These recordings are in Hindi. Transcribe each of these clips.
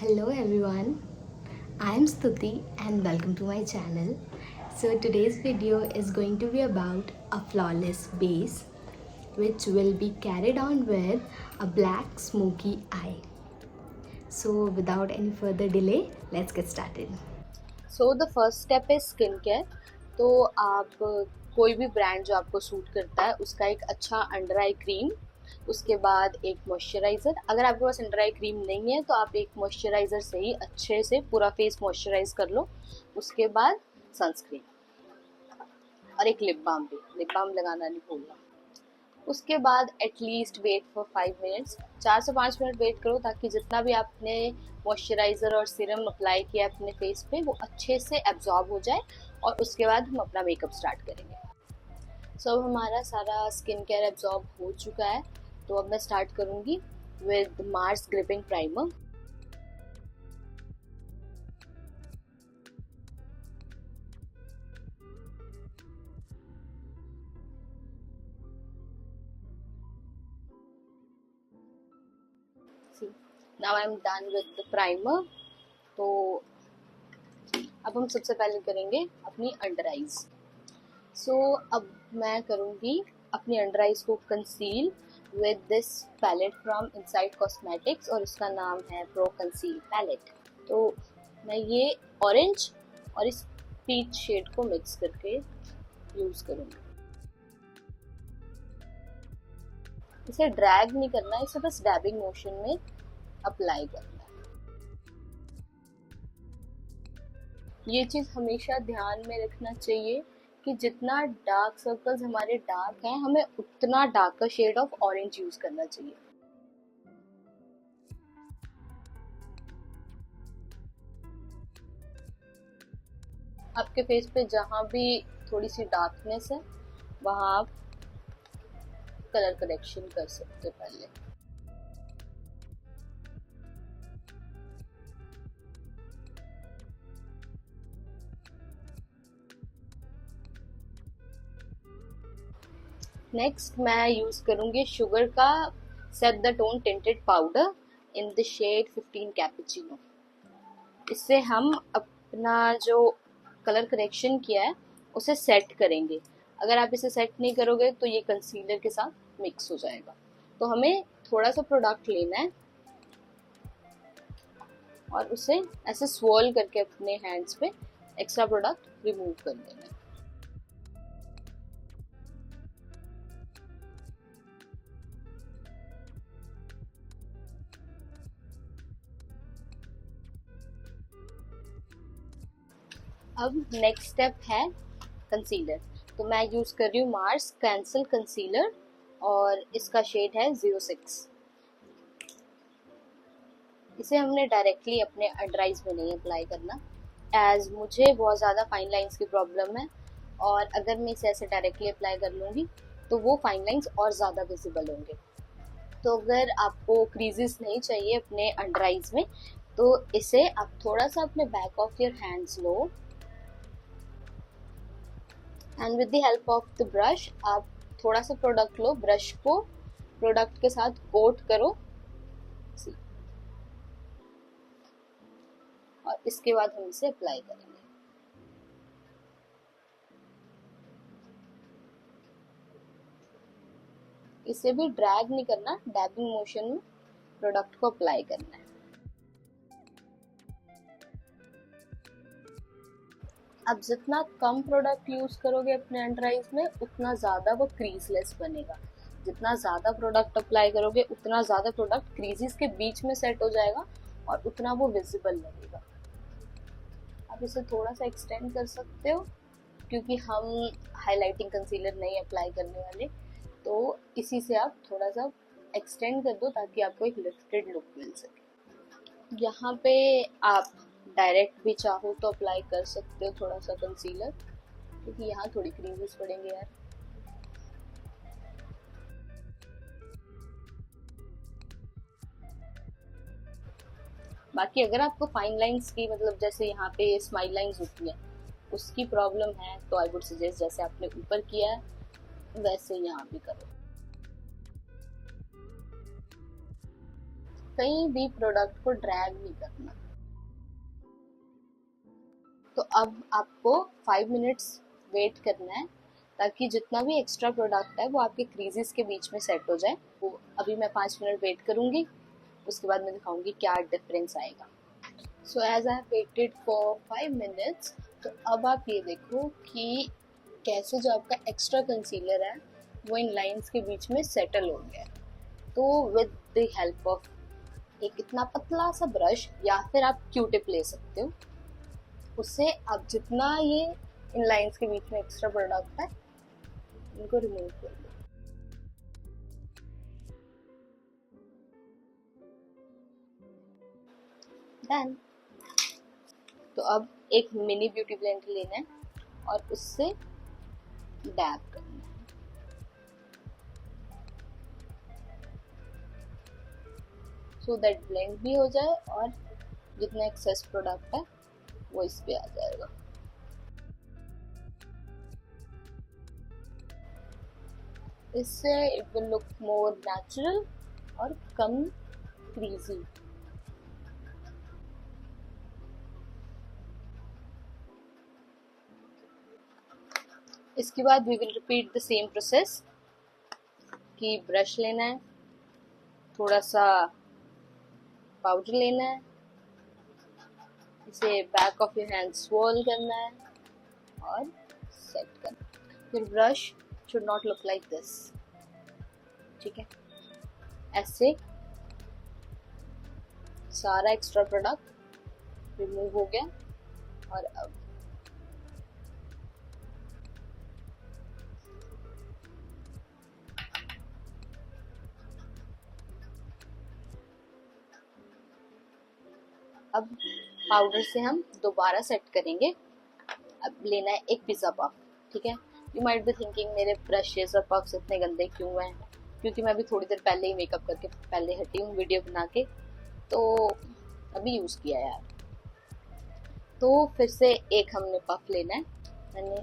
Hello everyone, I am Stuti and welcome to my channel. So today's video is going to be about a flawless base which will be carried on with a black smoky eye. So without any further delay, let's get started. So the first step है स्किन केयर। तो आप कोई भी ब्रांड जो आपको सूट करता है उसका एक अच्छा अंडर आई क्रीम, उसके बाद एक मॉइस्चराइज़र। अगर आपके पास अंडर आई क्रीम नहीं है तो आप एक मॉइस्चराइज़र से ही अच्छे से पूरा फेस मॉइस्चराइज कर लो। उसके बाद सनस्क्रीन और एक लिप बाम भी, लिप बाम लगाना नहीं भूलना। उसके बाद एटलीस्ट वेट फॉर 5 मिनट्स, 4 से 5 मिनट वेट करो ताकि जितना भी आपने मॉइस्चराइज़र और सीरम अप्लाई किया अपने फेस पे वो अच्छे से एब्जॉर्ब हो जाए और उसके बाद हम अपना मेकअप स्टार्ट करेंगे। सो हमारा सारा स्किन केयर एब्जॉर्ब हो चुका है, तो अब मैं स्टार्ट करूँगी with Mars gripping primer. Now I am done with the primer. तो अब हम सबसे पहले करेंगे अपनी अंडर आइज। सो अब मैं करूँगी अपनी अंडर आइज को conceal with this palette from Insight Cosmetics और इसका नाम है प्रो कंसील पैलेट। तो मैं ये ऑरेंज और इस पीच शेड को मिक्स करके यूज़ करूँगी। इसे ड्रैग नहीं करना है, इसे बस डैबिंग मोशन में अप्लाई करना है। ये चीज़ हमेशा ध्यान में रखना चाहिए कि जितना डार्क सर्कल्स हमारे डार्क हैं हमें उतना darker shade of orange use करना चाहिए। आपके फेस पे जहाँ भी थोड़ी सी डार्कनेस है वहाँ आप कलर करेक्शन कर सकते हो पहले। नेक्स्ट मैं यूज करूंगी शुगर का set the tone tinted powder in the shade 15 cappuccino. इससे हम अपना जो कलर करेक्शन किया है उसे सेट करेंगे। अगर आप इसे सेट नहीं करोगे तो ये कंसीलर के साथ मिक्स हो जाएगा। तो हमें थोड़ा सा प्रोडक्ट लेना है और उसे ऐसे स्वॉल करके अपने हैंड्स पे एक्स्ट्रा प्रोडक्ट रिमूव कर देना है। अब नेक्स्ट स्टेप है कंसीलर। तो मैं यूज कर रही हूँ मार्स कैंसल कंसीलर और इसका शेड है 06। इसे हमने डायरेक्टली अपने अंडर आइज में नहीं अप्लाई करना, एज मुझे बहुत ज़्यादा फाइन लाइंस की प्रॉब्लम है और अगर मैं इसे ऐसे डायरेक्टली अप्लाई कर लूँगी तो वो फाइन लाइंस और ज़्यादा विजिबल होंगे। तो अगर आपको क्रीजेस नहीं चाहिए अपने अंडर आइज में तो इसे आप थोड़ा सा अपने back of your hands low and with the help of the brush आप थोड़ा सा प्रोडक्ट लो, ब्रश को प्रोडक्ट के साथ कोट करो और इसके बाद हम इसे अप्लाई करेंगे। इसे भी ड्रैग नहीं करना, डैबिंग मोशन में प्रोडक्ट को अप्लाई करना है। अब जितना कम प्रोडक्ट यूज करोगे अपने अंडर आइज में उतना ज़्यादा वो क्रीजलेस बनेगा। जितना ज़्यादा प्रोडक्ट अप्लाई करोगे उतना ज़्यादा प्रोडक्ट क्रीजेस के बीच में सेट हो जाएगा और उतना वो विजिबल लगेगा। आप इसे थोड़ा सा एक्सटेंड कर सकते हो क्योंकि हम हाइलाइटिंग कंसीलर नहीं अप्लाई करने वाले, तो इसी से आप थोड़ा सा एक्सटेंड कर दो ताकि आपको एक लिफ्टेड लुक मिल सके। यहाँ पे आप डायरेक्ट भी चाहो तो अप्लाई कर सकते हो थोड़ा सा कंसीलर, क्योंकि यहाँ थोड़ी क्रीजेस पड़ेंगे यार। बाकी अगर आपको फाइन लाइंस की मतलब जैसे यहाँ पे स्माइल लाइंस होती है उसकी प्रॉब्लम है तो आई वुड सजेस्ट जैसे आपने ऊपर किया है वैसे यहाँ भी करो। कहीं भी प्रोडक्ट को ड्रैग नहीं करना। तो अब आपको 5 मिनट्स वेट करना है ताकि जितना भी एक्स्ट्रा प्रोडक्ट है वो आपके क्रीजेस के बीच में सेट हो जाए। वो अभी मैं 5 मिनट वेट करूँगी, उसके बाद मैं दिखाऊंगी क्या डिफरेंस आएगा। So as I waited for 5 minutes, तो अब आप ये देखो कि कैसे जो आपका एक्स्ट्रा कंसीलर है वो इन लाइंस के बीच में सेटल हो गया। तो विद द हेल्प ऑफ एक इतना पतला सा ब्रश या फिर आप क्यूटिप ले सकते हो, उससे आप जितना ये इन लाइंस के बीच में एक्स्ट्रा प्रोडक्ट है इनको रिमूव कर दो। डन। तो अब एक मिनी ब्यूटी ब्लेंडर लेना है और उससे डैब करना है। सो दैट ब्लेंड भी हो जाए और जितना एक्सेस प्रोडक्ट है वो इस पे आ जाएगा। इससे it will look more natural और कम क्रीजी। इसके बाद we will repeat the same process कि ब्रश लेना है, थोड़ा सा पाउडर लेना है, इसे back of your hand swirl करना है और सेट करना है। फिर brush should not look like this, ठीक है। ऐसे सारा एक्स्ट्रा प्रोडक्ट रिमूव हो गया। और अब पाउडर से हम दोबारा सेट करेंगे। अब लेना है एक पिज़्ज़ा पफ, ठीक है। यू माइट बी थिंकिंग मेरे ब्रशेस और पफ्स इतने गंदे क्यों हैं, क्योंकि मैं अभी थोड़ी देर पहले ही मेकअप करके पहले हटी हूँ वीडियो बना के, तो अभी यूज़ किया यार। तो फिर से एक हमने पफ लेना है। मैंने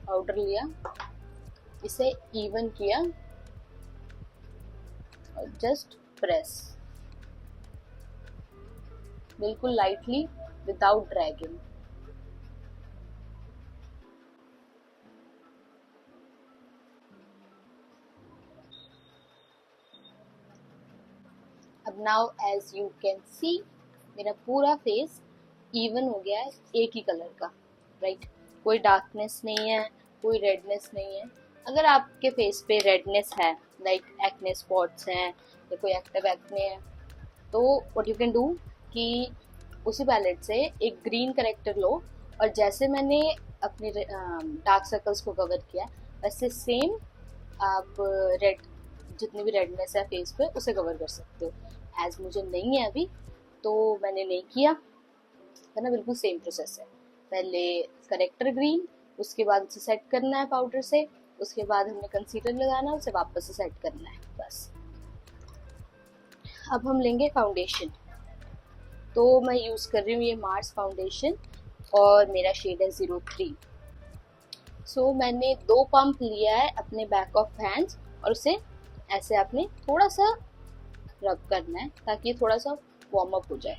पाउडर लिया, इसे इवन किया और जस्ट प्रेस बिल्कुल लाइटली विदाउट ड्रैगिंग। अब now as you can see मेरा पूरा फेस इवन हो गया है, एक ही कलर का, राइट। कोई डार्कनेस नहीं है, कोई रेडनेस नहीं है। अगर आपके फेस पे रेडनेस है, लाइक एक्ने स्पॉट्स हैं या कोई एक्टिव एक्ने है, तो व्हाट यू कैन डू कि उसी पैलेट से एक ग्रीन करेक्टर लो और जैसे मैंने अपने डार्क सर्कल्स को कवर किया वैसे सेम आप रेड जितनी भी रेडनेस है फेस पे उसे कवर कर सकते हो। एज मुझे नहीं है अभी तो मैंने नहीं किया है ना, बिल्कुल सेम प्रोसेस है। पहले करेक्टर ग्रीन, उसके बाद उसे सेट करना है पाउडर से, उसके बाद हमने कंसीलर लगाना है, उसे वापस से सेट करना है, बस। अब हम लेंगे फाउंडेशन। तो मैं यूज़ कर रही हूँ ये मार्स फाउंडेशन और मेरा शेड है 03। सो मैंने 2 पंप लिया है अपने बैक ऑफ हैंड्स और उसे ऐसे आपने थोड़ा सा रब करना है ताकि थोड़ा सा वार्म अप हो जाए।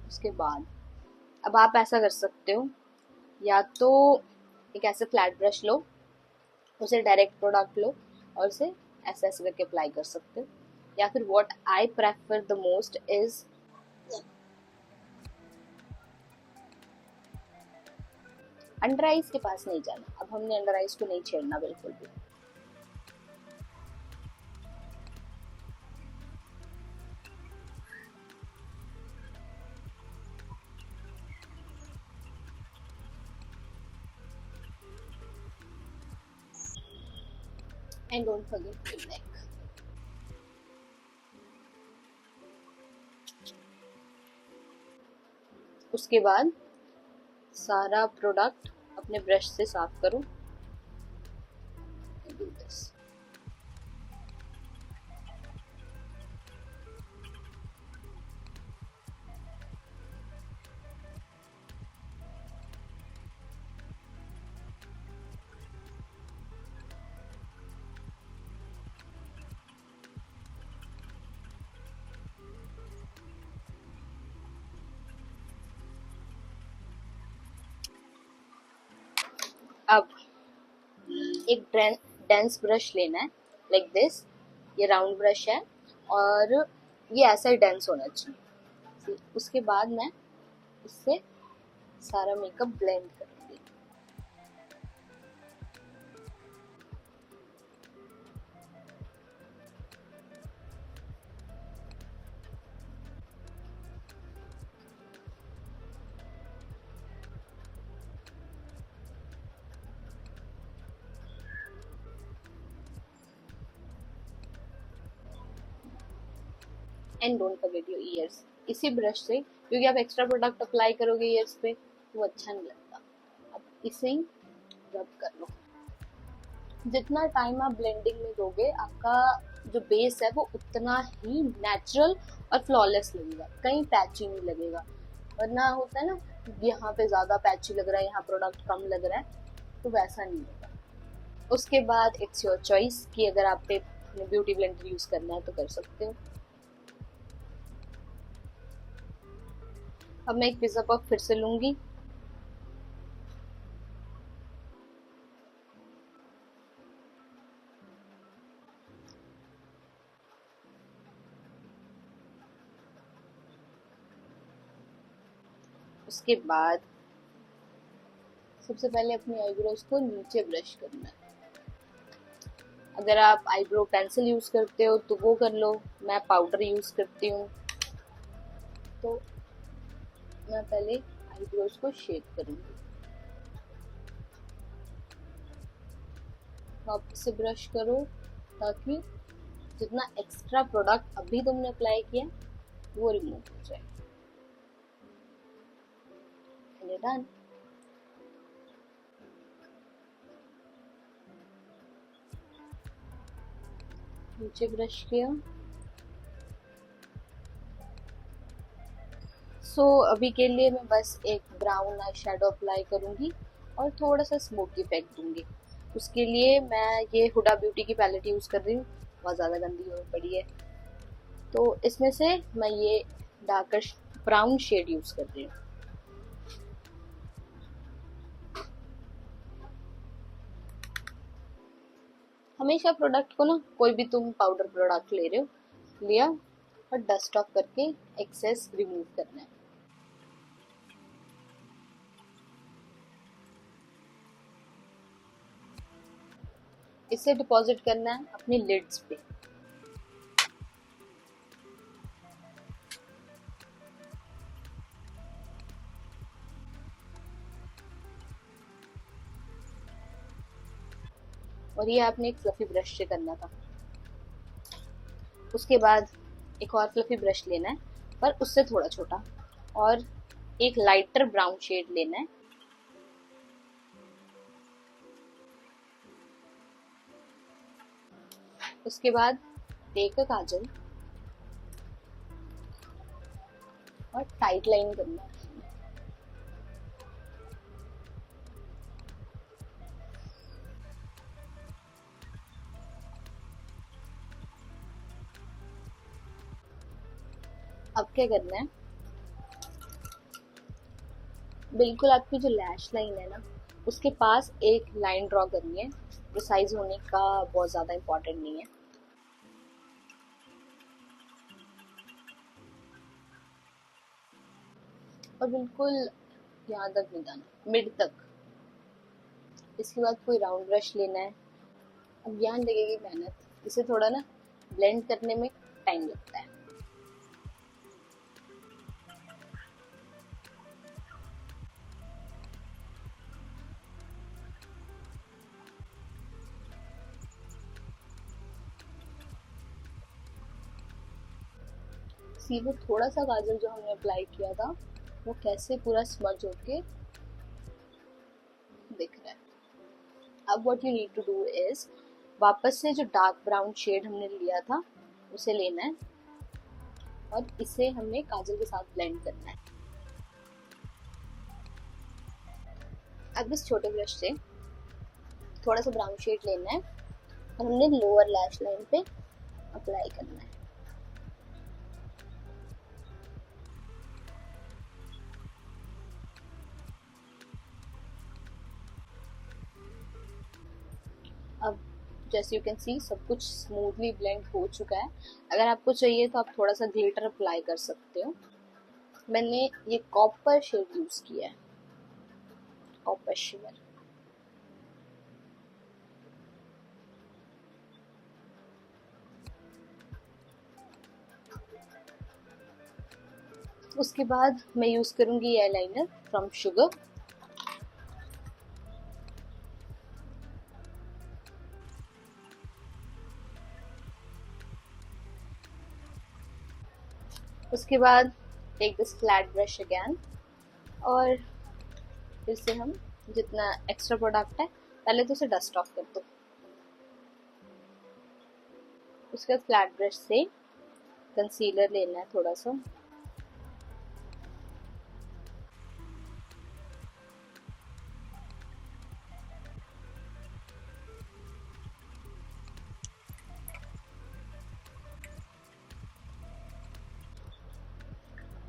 उसके बाद अब आप ऐसा कर सकते हो, या तो एक ऐसे फ्लैट ब्रश लो, उसे डायरेक्ट प्रोडक्ट लो और उसे ऐसे ऐसे करके अप्लाई कर सकते हो, या फिर what I prefer the most is under eyes के पास नहीं जाना। अब हमने अंडर आइज को नहीं छेड़ना बिल्कुल भी। And don't forget your neck. उसके बाद सारा प्रोडक्ट अपने ब्रश से साफ करो। Do this. अब एक डेंस ब्रश लेना है, लाइक दिस। ये राउंड ब्रश है और ये ऐसा ही डेंस होना चाहिए। उसके बाद मैं इससे सारा मेकअप ब्लेंड करूंगी। And don't forget your ears. इसी ब्रश से, क्योंकि आप एक्स्ट्रा प्रोडक्ट अप्लाई करोगे ईयर्स पे तो वो अच्छा नहीं लगता, अब इसे ही रब कर लो। जितना टाइम आप ब्लेंडिंग में दोगे आपका जो बेस है वो उतना ही नेचुरल और फ्लॉलेस लगेगा, कहीं पैची नहीं लगेगा। वरना होता है ना, यहाँ पे ज्यादा पैची लग रहा है, यहाँ प्रोडक्ट कम लग रहा है, तो वैसा नहीं होगा। उसके बाद इट्स योर चॉइस कि अगर आप पे ब्यूटी ब्लेंडर यूज करना है तो कर सकते हो। अब मैं एक पिज्जा पफ फिर से लूंगी। उसके बाद सबसे पहले अपनी आईब्रोज को नीचे ब्रश करना है। अगर आप आईब्रो पेंसिल यूज करते हो तो वो कर लो, मैं पाउडर यूज करती हूँ। तो मैं पहले आईब्रोज को शेप करूंगी, वापस से ब्रश करो ताकि जितना एक्स्ट्रा प्रोडक्ट अभी तुमने अप्लाई किया वो रिमूव हो जाए। डन। नीचे ब्रश किया। सो अभी के लिए मैं बस एक ब्राउन आई शेडो अप्लाई करूंगी और थोड़ा सा स्मोकी इफेक्ट दूंगी। उसके लिए मैं ये हुडा ब्यूटी की पैलेट यूज कर रही हूँ, बहुत ज़्यादा गंदी हो पड़ी है, तो इसमें से मैं ये डार्कर ब्राउन शेड यूज कर रही हूँ। हमेशा प्रोडक्ट को ना, कोई भी तुम पाउडर प्रोडक्ट ले रहे हो, लिया और डस्ट ऑफ करके एक्सेस रिमूव करना है। इसे डिपॉजिट करना है अपनी लिड्स पे। और ये आपने एक फ्लफी ब्रश से करना था। उसके बाद एक और फ्लफी ब्रश लेना है, पर उससे थोड़ा छोटा, और एक लाइटर ब्राउन शेड लेना है। उसके बाद टेक अ काजल और टाइट लाइन करना है। अब क्या करना है, बिल्कुल आपकी जो लैश लाइन है ना उसके पास एक लाइन ड्रॉ करनी है। प्रिसाइज होने का बहुत ज़्यादा इम्पोर्टेंट नहीं है। और बिल्कुल यहाँ तक नहीं जाना, मिड तक। इसके बाद कोई राउंड ब्रश लेना है। अब यहाँ लगेगी मेहनत, इसे थोड़ा ना ब्लेंड करने में टाइम लगता है। सी वो थोड़ा सा काजल जो हमने अप्लाई किया था वो कैसे पूरा स्मज होके दिख रहा है। अब what you need to do is, वापस से जो डार्क ब्राउन शेड हमने लिया था उसे लेना है और इसे हमने काजल के साथ ब्लेंड करना है। अब इस छोटे ब्रश से थोड़ा सा ब्राउन शेड लेना है और हमने लोअर लैश लाइन पे अप्लाई करना है। अब जैसे यू कैन सी सब कुछ स्मूथली ब्लेंड हो चुका है। अगर आपको चाहिए तो आप थोड़ा सा ग्लिटर अप्लाई कर सकते हो। मैंने ये कॉपर शेड यूज किया है, कॉपर शिमर। उसके बाद मैं यूज करूंगी आईलाइनर फ्रॉम शुगर। उसके बाद take this flat brush again, और फिर से हम जितना एक्स्ट्रा प्रोडक्ट है पहले तो उसे डस्ट ऑफ कर दो। उसके बाद फ्लैट ब्रश से कंसीलर लेना है थोड़ा सा,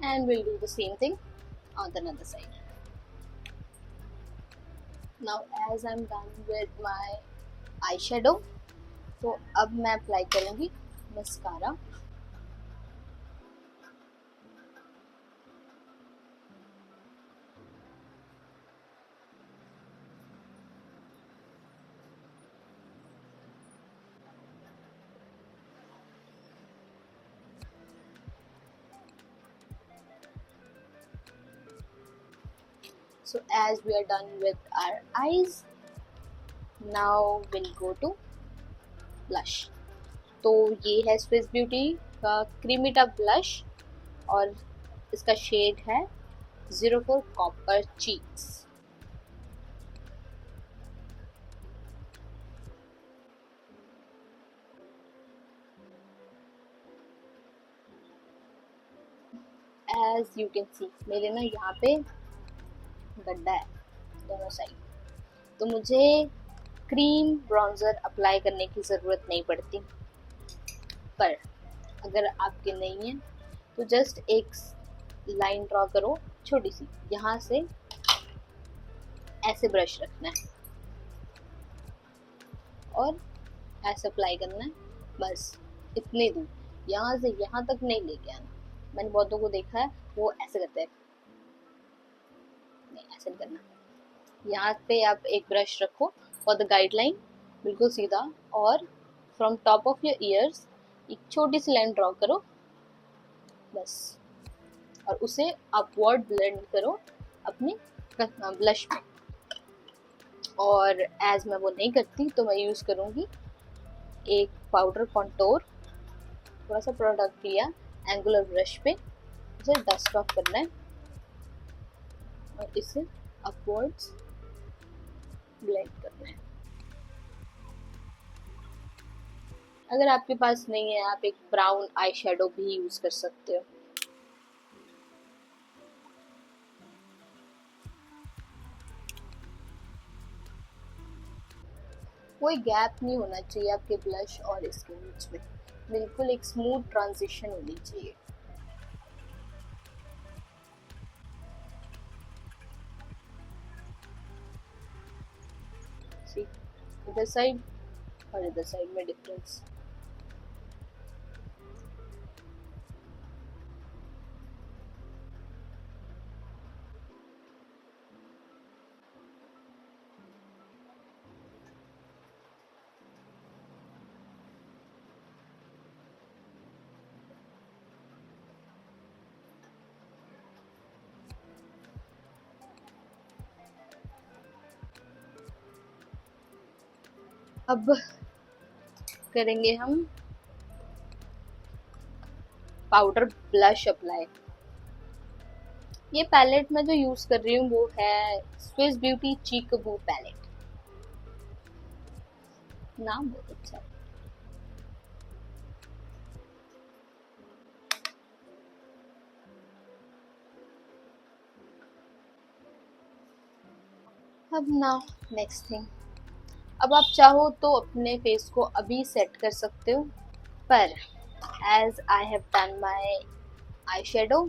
and we'll do the same thing on the other side. Now as I'm done with my eyeshadow, तो अब मैं अप्लाई करूंगी mascara. So as we are done with our eyes, now we'll go to blush. तो ये है स्विस ब्यूटी का क्रीमी टफ ब्लश, और इसका शेड है 04 copper cheeks. As you can see मेरे ना यहाँ पे गड्ढा है दोनों साइड, तो मुझे क्रीम ब्रॉन्जर अप्लाई करने की ज़रूरत नहीं पड़ती। पर अगर आपके नहीं है तो जस्ट एक लाइन ड्रॉ करो छोटी सी, यहाँ से ऐसे ब्रश रखना है और ऐसे अप्लाई करना है, बस इतने दूर, यहाँ से यहाँ तक नहीं लेके आना। मैंने बहुतों को देखा है वो ऐसे करते हैं, नहीं ऐसे नहीं करना। यहाँ पे आप एक ब्रश रखो फॉर द गाइडलाइन, बिल्कुल सीधा, और from top of your ears एक छोटी सी लाइन ड्रॉ करो बस, और उसे अपवर्ड ब्लेंड करो अपने ब्लश में। और एज मैं वो नहीं करती तो मैं यूज़ करूँगी एक पाउडर कॉन्टोर, थोड़ा सा प्रोडक्ट लिया एंगुलर ब्रश पे, उसे डस्ट ऑफ करना है और इसे अपवर्ड्स ब्लेंड करना है। अगर आपके पास नहीं है आप एक ब्राउन आई शेडो भी यूज कर सकते हो। कोई गैप नहीं होना चाहिए आपके ब्लश और इसके बीच में, बिल्कुल एक स्मूथ ट्रांजिशन होनी चाहिए। इधर साइड और इधर साइड में डिफरेंस। अब करेंगे हम पाउडर ब्लश अप्लाई। ये पैलेट मैं जो यूज कर रही हूँ वो है स्विस ब्यूटी चीकबू पैलेट, नाम बहुत अच्छा है। अब नाउ नेक्स्ट थिंग, अब आप चाहो तो अपने फेस को अभी सेट कर सकते हो, पर as I have done my eye shadow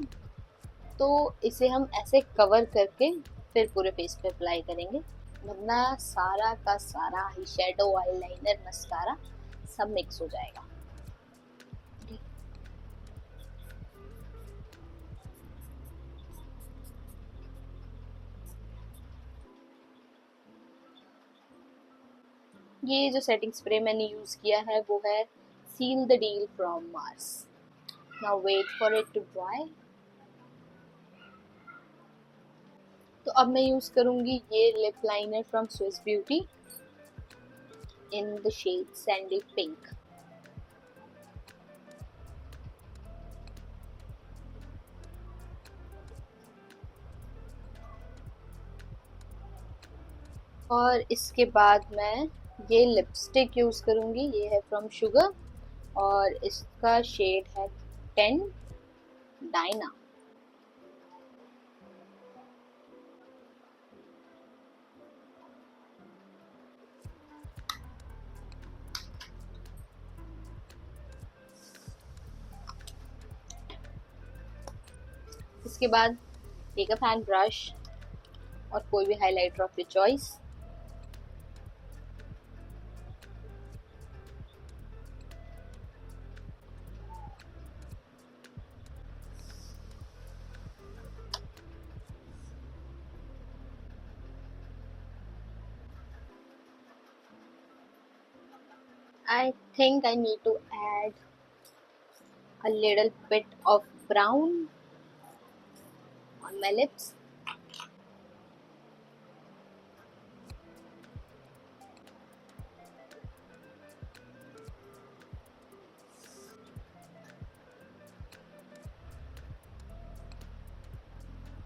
तो इसे हम ऐसे कवर करके फिर पूरे फेस पे अप्लाई करेंगे। वरना सारा का सारा आई शेडो, आईलाइनर, मस्कारा सब मिक्स हो जाएगा। ये जो सेटिंग स्प्रे मैंने यूज किया है वो है seal the deal from Mars. Now wait for it to dry. तो अब मैं यूज करूंगी ये lip liner from Swiss Beauty in the shade sandy pink. और इसके बाद मैं ये लिपस्टिक यूज करूंगी, ये है फ्रॉम शुगर और इसका शेड है 10 डायना। इसके बाद टेक अ फैन ब्रश और कोई भी highlighter of your choice. I think I need to add a little bit of brown on my lips.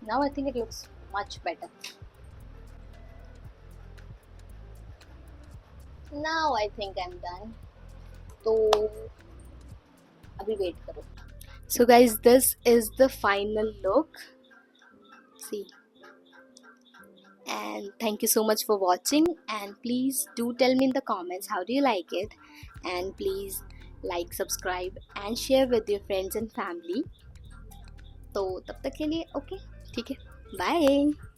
Now I think it looks much better. Now I think I'm done. तो अभी वेट करो। So guys, this is the final look. See. And thank you so much for watching, and please do tell me in the comments how do you like it, and please like, subscribe and share with your friends and family. तो तब तक के लिए ओके, ठीक है, बाय।